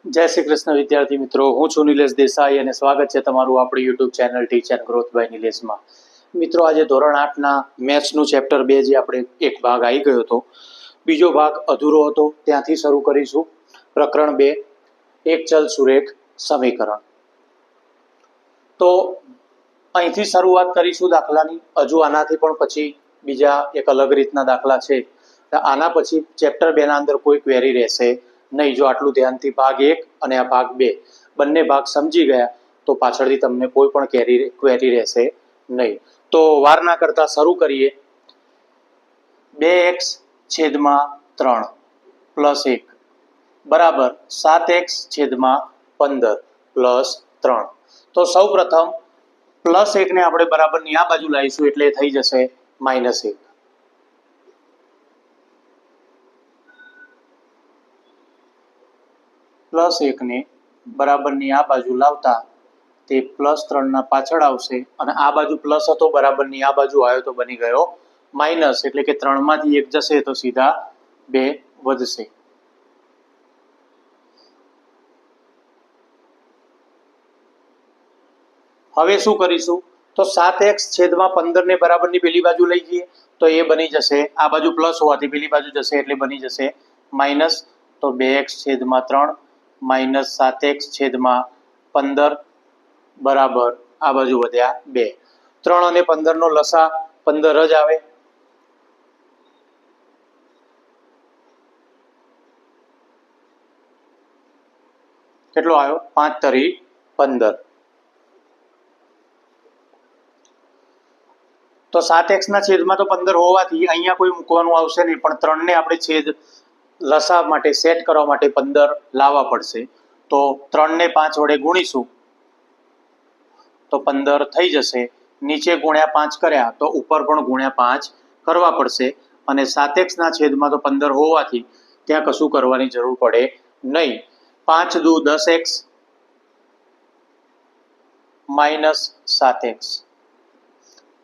જય શ્રી કૃષ્ણ વિદ્યાર્થી મિત્રો, હું છું નિલેશ દેસાઈ અને સ્વાગત છે તમારું આપણી YouTube channel teach and growth by નિલેશમાં. મિત્રો, આજે ધોરણ 8ના મેથ્સનું ચેપ્ટર 2 જે આપણે એક ભાગ આવી ગયો હતો, બીજો ભાગ અધૂરો હતો, ત્યાંથી શરૂ કરીશું. પ્રકરણ 2, એક ચલ સુરેખ સમીકરણ. તો અહીંથી શરૂઆત કરીશું દાખલાની. હજુ આનાથી પણ પછી બીજા એક અલગ રીતના દાખલા છે. આના પછી ચેપ્ટર 2 ના અંદર કોઈ ક્વેરી રહેશે નહીં. જો આટલું ધ્યાનથી ભાગ 1 અને આ ભાગ 2 બંને ભાગ સમજી ગયા તો પાછળથી તમને કોઈ પણ ક્વેરી રહેશે નહીં. તો વાર ના કરતા શરૂ કરીએ. 2x છેદમાં 3 પ્લસ 1 બરાબર 7x છેદમાં 15 પ્લસ 3. તો સૌ પ્રથમ પ્લસ 1 ને આપણે બરાબરની આ બાજુ લાવીશું એટલે થઈ જશે -1. પ્લસ 1 ને બરાબરની આ બાજુ લાવતા તે પ્લસ 3 ના પાછળ આવશે અને આ બાજુ પ્લસ હતો, બરાબરની આ બાજુ આવ્યો તો બની ગયો માઇનસ. એટલે કે 3 માંથી 1 જશે તો સીધા 2 વધશે. હવે શું કરીશું? તો 7x છેદમાં 15 ને બરાબરની પેલી બાજુ લઈ જઈએ તો એ બની જશે, આ બાજુ પ્લસ હોવાથી પેલી બાજુ જશે એટલે બની જશે માઇનસ. તો 2x છેદમાં 3 માઇનસ 7x છેદમાં 15 બરાબર આ બાજુ વધ્યા 2. 3 અને 15 નો લસા 15 જ આવે. કેટલો આવ્યો? 5 તરી 15. તો 7x ના છેદમાં તો 15 હોવાથી અહીંયા કોઈ મૂકવાનું આવશે નહીં, પણ 3 ને આપણે છેદ લસા માટે સેટ કરવા માટે 15 લાવવા પડશે. તો 3 ને 5 વડે ગુણીશું તો 15 થઈ જશે. નીચે ગુણ્યા 5 કર્યા તો ઉપર પણ ગુણ્યા 5 કરવા પડશે. અને 7x ના છેદમાં તો 15 હોવાથી ત્યાં કશું કરવાની જરૂર પડે નહીં. 5 દુ 10x માઇનસ 7x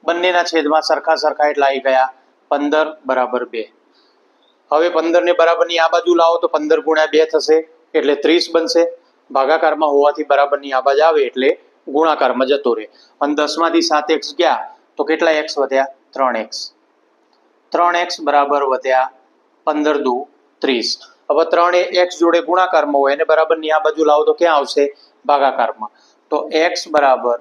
બંનેના છેદમાં સરખા એટલે આવી ગયા 15 બરાબર 2. હવે 15 ને બરાબરની આ બાજુ લાવો તો 15 ગુણ્યા 2 થશે એટલે 30 બનશે. ભાગાકારમાં હોવાથી બરાબરની આ બાજુ આવે એટલે ગુણાકારમાં જતો રહે. અને 10 માંથી 7x ગયા તો કેટલા x વધ્યા? 3x. 3x બરાબર વધ્યા 15 દુ 30. હવે 3 એ x જોડે ગુણાકારમાં હોય અને બરાબરની આ બાજુ લાવો તો ક્યાં આવશે? ભાગાકારમાં. તો x બરાબર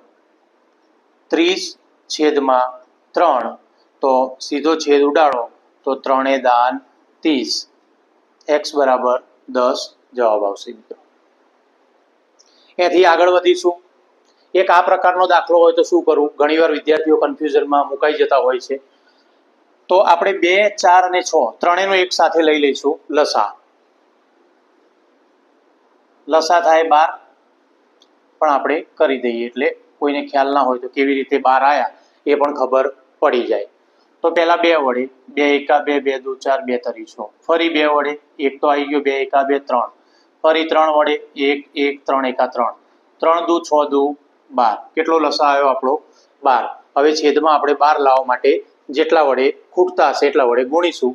30 છેદમાં 3. તો સીધો છેદ ઉડાડો તો 3 એ દાન 30. x બરાબર 10 જવાબ આવશે. એથી આગળ વધીશું. એક આ પ્રકારનો દાખલો હોય તો શું કરવું? ઘણીવાર વિદ્યાર્થીઓ કન્ફ્યુઝનમાં મુકાઈ જતા હોય છે. તો આપણે 2, 4 અને 6 ત્રણેયનો એક સાથે લઈ લઈશું લસા. લસા થાય 12, પણ આપણે કરી દઈએ એટલે કોઈને ખ્યાલ ના હોય તો કેવી રીતે 12 આયા એ પણ ખબર પડી જાય. તો પહેલા 2 વડે 2 એકા 2, 2 દુ 4, 2 તરી 6. ફરી 2 વડે, એક તો આવી ગયો, 2 એકા 2 3. ફરી 3 વડે 1 1 3 એકા 3. 3 દુ 6 દુ 12. કેટલો લસા આવ્યો આપણો? 12. હવે છેદમાં આપણે 12 લાવવા માટે જેટલા વડે ખૂટતા હશે એટલા વડે ગુણીશું.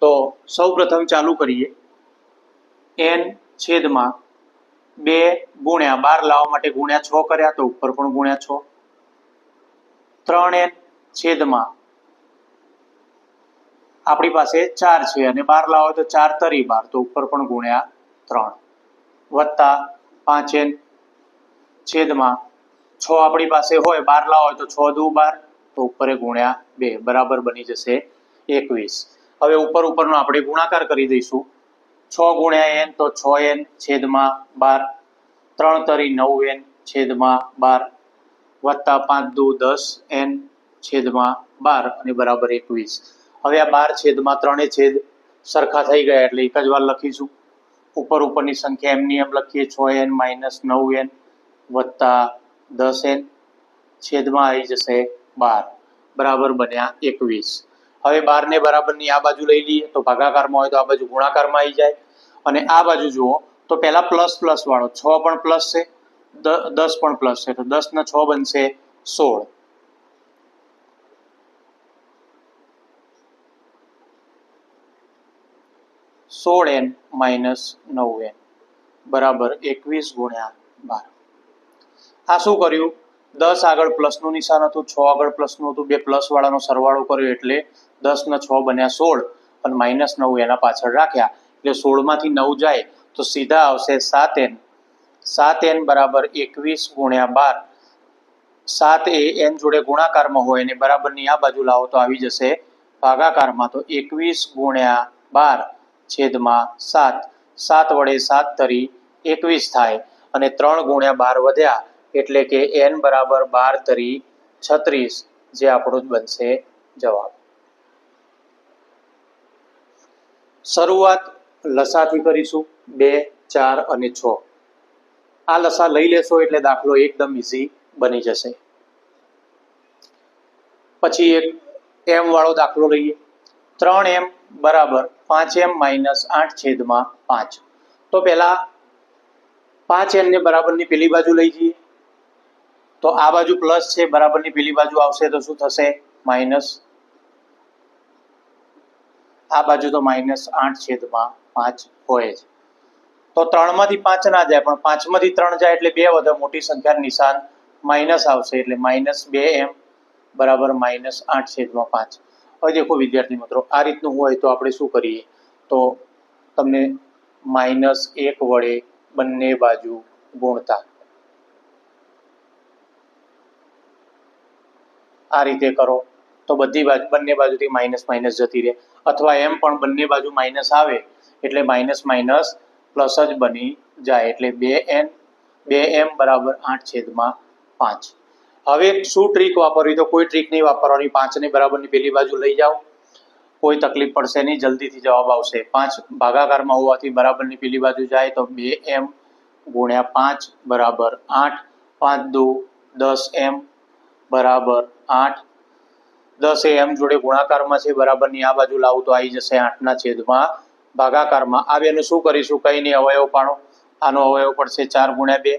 તો સૌ પ્રથમ ચાલુ કરીએ. n છેદમાં 2 ગુણ્યા 12 લાવવા માટે ગુણ્યા 6 કર્યા તો ઉપર પણ ગુણ્યા 6. 3n છેદમાં આપણી પાસે 4 છે અને 12 લાવો તો 4 તરી 12 તો ઉપર પણ ગુણ્યા 3 વત્તા 5n છેદમાં 6 આપણી પાસે હોય, 12 લાવો તો 6 દુ 12 તો ઉપર ગુણ્યા 2 બરાબર બની જશે 21. હવે ઉપરનો આપણે ગુણાકાર કરી દઈશું. 6 ગુણ્યા n તો 6n છેદમાં 12. 3 તરી 9n છેદમાં 12 વત્તા 5 દુ 10n છેદમાં 12 અને બરાબર 21. હવે આ 12 છેદમાં 3 છેદ સરખા થઈ ગયા એટલે એક જ વાર લખીશું. ઉપરની સંખ્યા એમની એમ લખીએ. 6n માઇનસ 9n વત્તા 10n છેદમાં આવી જશે 12 બરાબર બન્યા 21. હવે 12 ને બરાબરની આ બાજુ લઈ લઈએ તો ભાગાકારમાં હોય તો આ બાજુ ગુણાકારમાં આવી જાય. અને આ બાજુ જુઓ તો પહેલા પ્લસ પ્લસ વાળો 6 પણ પ્લસ છે, 10 પણ પ્લસ છે, તો 10 ને 6 બનશે 16. 16n માઇનસ 9n બરાબર 21 ગુણ્યા 12. આ શું કર્યું? 10 આગળ પ્લસનું નિશાન હતું, 6 આગળ પ્લસનું હતું, બે પ્લસ વાળાનો સરવાળો કર્યો એટલે 10 ને 6 બન્યા 16 અને -9 એના પાછળ રાખ્યા એટલે 16 માંથી 9 જાય તો સીધા આવશે 7n. 7n બરાબર 21 ગુણ્યા 12. 7 એ n જોડે ગુણાકારમાં હોય અને બરાબરની આ બાજુ લાવો તો આવી જશે ભાગાકારમાં. તો 21 ગુણ્યા 12 છેદમાં 7. 7 વડે 7 તરી 21 થાય અને 3 ગુણ્યા 12 વધ્યા એટલે કે n બરાબર 12 તરી 36, જે આપણું બનશે જવાબ. શરૂઆત લસાથી કરીશું 2, 4 અને 6. આ લસા લઈ લેશો એટલે દાખલો એકદમ ઈઝી બની જશે. પછી એક m વાળો દાખલો લઈએ. 3m બરાબર 5m - 8 છેદમાં 5. તો પહેલા 5n ને બરાબરની પેલી બાજુ લઈ જઈએ તો આ બાજુ પ્લસ છે, બરાબરની પેલી બાજુ આવશે તો શું થશે? માઇનસ. આ બાજુ તો -8 છેદમાં 5 હોય જ. તો 3 માંથી 5 ના જાય, પણ 5 માંથી 3 જાય એટલે 2 વધે, મોટી સંખ્યા નિશાન માઇનસ આવશે એટલે -2m બરાબર -8 છેદમાં 5. હવે દેખો વિદ્યાર્થી મિત્રો, આ રીતનું હોય તો આપણે શું કરીએ? તો તમને -1 વડે બંને બાજુ ગુણતા આ રીતે કરો તો બધી બાજુ બંને બાજુથી માઇનસ માઇનસ જતી રહે, અથવા એમ પણ બંને બાજુ માઇનસ આવે એટલે માઇનસ માઇનસ પ્લસ જ બની જાય એટલે 2m બરાબર 8 છેદમાં 5. હવે શું ટ્રીક વાપરવી? તો કોઈ ટ્રીક નહીં વાપરવાની. 5 ને બરાબરની પેલી બાજુ લઈ જાઓ, કોઈ તકલીફ પડશે નહીં, જલ્દીથી જવાબ આવશે. 5 ભાગાકારમાં હોવાથી બરાબરની પેલી બાજુ જાય તો 2m ગુણ્યા 5 બરાબર 8. 5 દુ 10m બરાબર 8. 10 એ m જોડે ગુણાકારમાં છે, બરાબરની આ બાજુ લાવું તો આવી જશે 8 ના છેદમાં ભાગાકારમાં. આ બેનું શું કરીશું? કંઈ નહીં, અવયવ પાડો. આનો અવયવ પડશે 4 ગુણ્યા 2,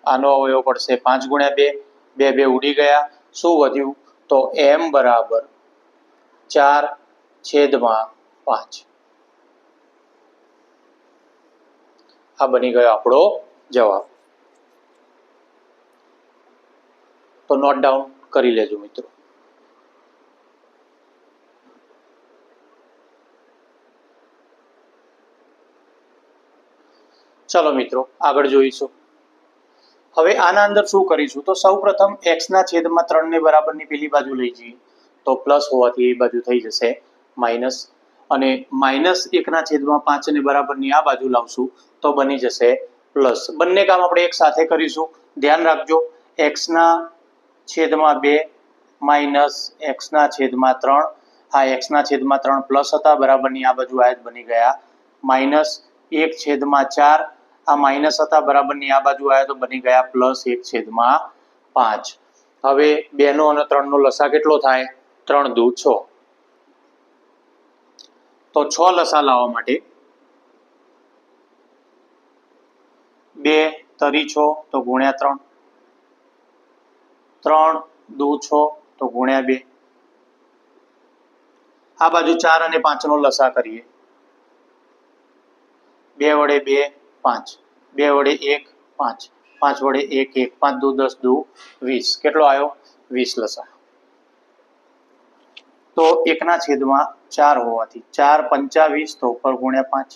આનો અવયવ પડશે 5 ગુણ્યા 2. 2 ઉડી ગયા. શું વધ્યું? તો m બરાબર 4 છેદમાં 5. આ બની ગયો આપણો જવાબ. તો નોટ ડાઉન કરી લેજો મિત્રો. ચલો મિત્રો આગળ જોઈશું. હવે આના અંદર શું કરીશું? તો સૌ પ્રથમ x ના છેદમાં 3 ને બરાબરની પેલી બાજુ લઈ જઈએ તો પ્લસ હોવાથી એ બાજુ થઈ જશે માઇનસ, અને -1 ના છેદમાં 5 ને બરાબરની આ બાજુ લાવશું તો બની જશે પ્લસ. બંને કામ આપણે એક સાથે કરીશું. ધ્યાન રાખજો, x ના છેદમાં 2 માઇનસ x ના છેદમાં 3. આ x ના છેદમાં 3 પ્લસ હતા, બરાબરની આ બાજુ આયત બની ગયા માઇનસ. 1 છેદમાં 4 આ માઇનસ હતા, બરાબરની આ બાજુ આવ્યા તો બની ગયા +1 છેદમાં 5. હવે 2 નો અને 3 નો લસા કેટલો થાય? 3 દુ 6. તો 6 લસા લાવવા માટે 2 તરી 6 તો ગુણ્યા 3, 3 દુ 6 તો ગુણ્યા 2. આ બાજુ 4 અને 5 નો લસા કરીએ. 2 વડે 2 5, 2 વડે 1 5, 5 વડે 1 1, 5 દુ 10 દુ 20. કેટલો આવ્યો? 20 લસા. તો 1 ના છેદમાં 4 હોવાથી 4 પંચા 20 તો ઉપર ગુણ્યા 5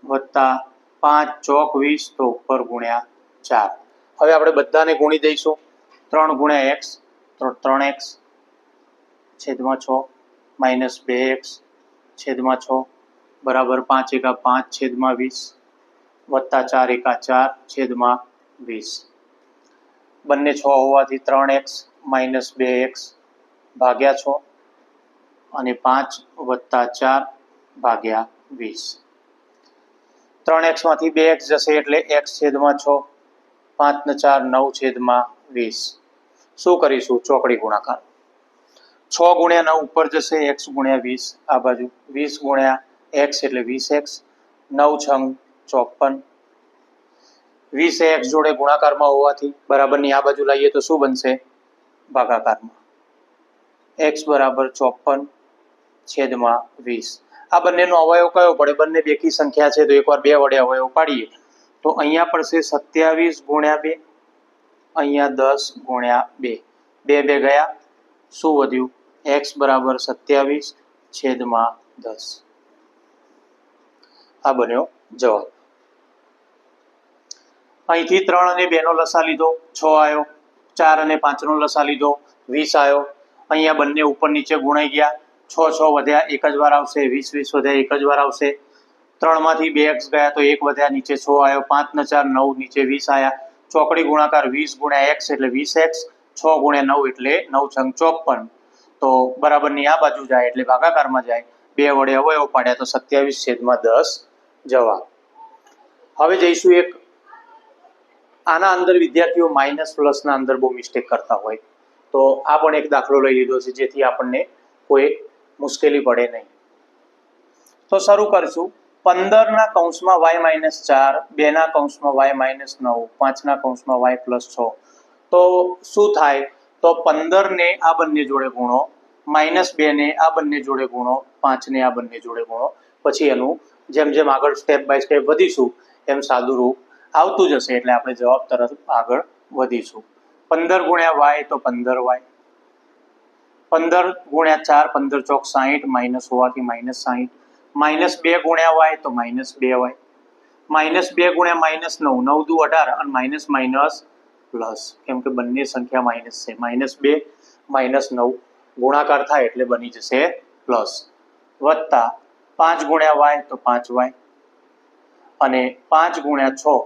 વત્તા 5 ચોક 20 તો ઉપર ગુણ્યા 4. હવે આપણે બધાને ગુણી દઈશું. 3 ગુણ્યા x તો 3x છેદમાં 6 માઇનસ 2x છેદમાં 6 બરાબર 5 એકા 5 છેદમાં 20 વત્તા 4 એકા 4 છેદમાં 20. બંને 6 હોવાથી 3x માઇનસ 2x ભાગ્યા 6 અને 5 વત્તા 4 ભાગ્યા 20. 3x માંથી 2x જશે એટલે x છેદમાં 6, 5 ને 4 9 છેદમાં 20. શું કરીશું? ચોકડી ગુણાકાર. 6 ગુણ્યા 9 ઉપર જશે, x ગુણ્યા 20 આ બાજુ, 20 ગુણ્યા x એટલે 20x, 9 છંગ 54. 20 x જોડે ગુણાકારમાં હોવાથી બરાબરની આ બાજુ લાવીએ તો શું બનશે? ભાગાકારમાં. x બરાબર 54 છેદમાં 20. આ બંનેનો અવયવ કયો પડે? બંને બેકી સંખ્યા છે તો એકવાર 2 વડે અવયવ પાડીએ તો અહીંયા પડશે 27 ગુણ્યા 2, અહીંયા 10 ગુણ્યા 2, 2 2 ગયા, શું વધ્યું? x બરાબર 27 છેદમાં 10. આ બન્યો જવાબ. અહીંથી 3 અને 2 નો લસા લીધો, 6 આવ્યો. 4 અને 5 નો લસા લીધો, 20 આવ્યો. અહીંયા બંને ઉપર નીચે ગુણાઈ ગયા, 6 6 વધ્યા, એક જ વાર આવશે. 20 20 વધ્યા, એક જ વાર આવશે. 3 માંથી 2x ગયા તો 1 વધ્યા, નીચે 6 આવ્યો. 5 ને 4 9, નીચે 20 આવ્યા. ચોકડી ગુણાકાર 20 ગુણ્યા x એટલે 20x, 6 ગુણ્યા 9 એટલે 9 છંગ 54. તો બરાબરની આ બાજુ જાય એટલે ભાગાકારમાં જાય. 2 વડે અવયવ પાડ્યા તો 27 છેદમાં 10 જવાબ. હવે જઈશું એક આના અંદર વિદ્યાર્થીઓ માઇનસ પ્લસના અંદર બહુ મિસ્ટેક કરતા હોય, તો આ પણ એક દાખલો લઈ લીધો છે જેથી આપણને કોઈ મુશ્કેલી પડે નહીં. તો શરૂ કરીશું. 15 ના કૌંસમાં y માઇનસ 4, 2 ના કૌંસમાં y માઇનસ 9, 5 ના કૌંસમાં y પ્લસ 6. તો શું થાય? તો 15 ને આ બંને જોડે ગુણો, -2 ને આ બંને જોડે ગુણો, 5 ને આ બંને જોડે ગુણો. પછી એનું જેમ જેમ આગળ સ્ટેપ બાય સ્ટેપ વધીશું એમ સાદું રૂપ આવતું જશે એટલે આપણે જવાબ તરફ આગળ વધીશું. 15 ગુણ્યા y તો 15y, 15 ગુણ્યા 4 15 ચોક 60, માઇનસ હોવાથી -60, -2 ગુણ્યા y તો -2y, -2 ગુણ્યા -9 9 દુ 18 અને માઇનસ માઇનસ પ્લસ, કેમ કે બંને સંખ્યા માઇનસ છે. -2 -9 ગુણાકાર થાય એટલે બની જશે પ્લસ, વત્તા 5 ગુણ્યા y તો 5y અને 5 ગુણ્યા 6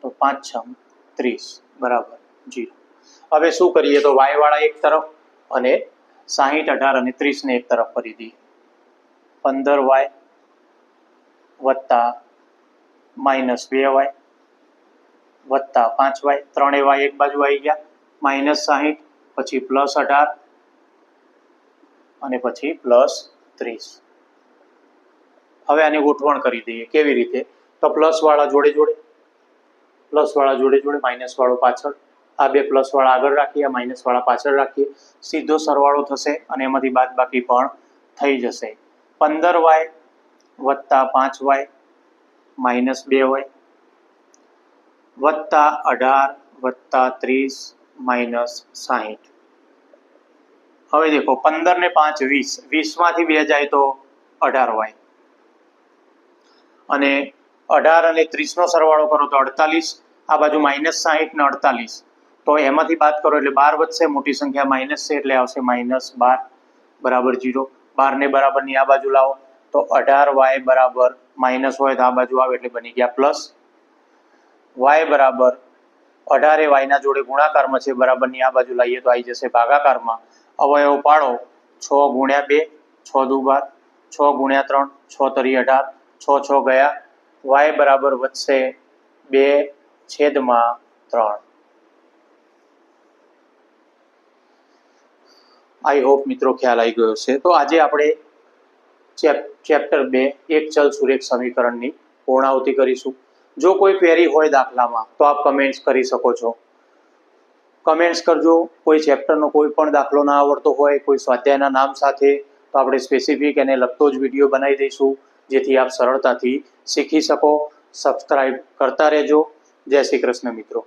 તો 5 6 30 બરાબર 0. હવે શું કરીએ? તો y વાળા એક તરફ અને 60 18 અને 30 ને એક તરફ કરી દઈએ. 15y વત્તા -2y વત્તા 5y, ત્રણેય y એક બાજુ આવી ગયા, -60 પછી +18 અને પછી +30. હવે આની ગોઠવણ કરી દઈએ. કેવી રીતે? તો પ્લસ વાળા જોડે જોડે, પ્લસ વાળા જોડે જોડે, માઇનસ વાળો પાછળ. આ બે પ્લસ વાળા આગળ રાખીએ, માઇનસ વાળા પાછળ રાખીએ. સીધો સરવાળો થશે અને એમાંથી બાદબાકી પણ થઈ જશે. 15y વત્તા 5y -2y વત્તા 18 વત્તા 30 -60. હવે દેખો 15 ને 5 20, 20 માંથી 2 જાય તો 18y અને 18 અને 30 નો સરવાળો કરો તો 48. આ બાજુ -60 ને 48 તો એમાંથી બાદ કરો એટલે 12 વધશે. મોટી સંખ્યા માઇનસ છે એટલે આવશે -12 બરાબર 0. 12 ને બરાબરની આ બાજુ લાવો તો 18y બરાબર માઇનસ હોય તો આ બાજુ આવે એટલે બની ગયા પ્લસ. y બરાબર 18 y ના જોડે ગુણાકારમાં છે, બરાબરની આ બાજુ લાવીએ તો આવી જશે ભાગાકારમાં. અવયવ પાડો, 6 ગુણ્યા 2 6 દુ 12, 6 ગુણ્યા 3 6 તરી 18, 6 6 ગયા. y બરાબર વધશે 2 છેદમાં 3. આઈ હોપ મિત્રો ખ્યાલ આવી ગયો છે. તો આજે આપણે ચેપ્ટર 2 એક ચલ સુરેખ સમીકરણની પૂર્ણાહુતિ કરીશું. જો કોઈ ક્વેરી હોય દાખલામાં તો આપ કમેન્ટ્સ કરી શકો છો. કમેન્ટ્સ કરજો. કોઈ ચેપ્ટરનો કોઈ પણ દાખલો ના આવડતો હોય, કોઈ સ્વાધ્યાયના નામ સાથે, તો આપણે સ્પેસિફિક એને લગતો જ વિડીયો બનાવી દઈશું જેથી આપ સરળતાથી શીખી શકો. સબસ્ક્રાઇબ કરતા રહેજો. જય શ્રી કૃષ્ણ મિત્રો.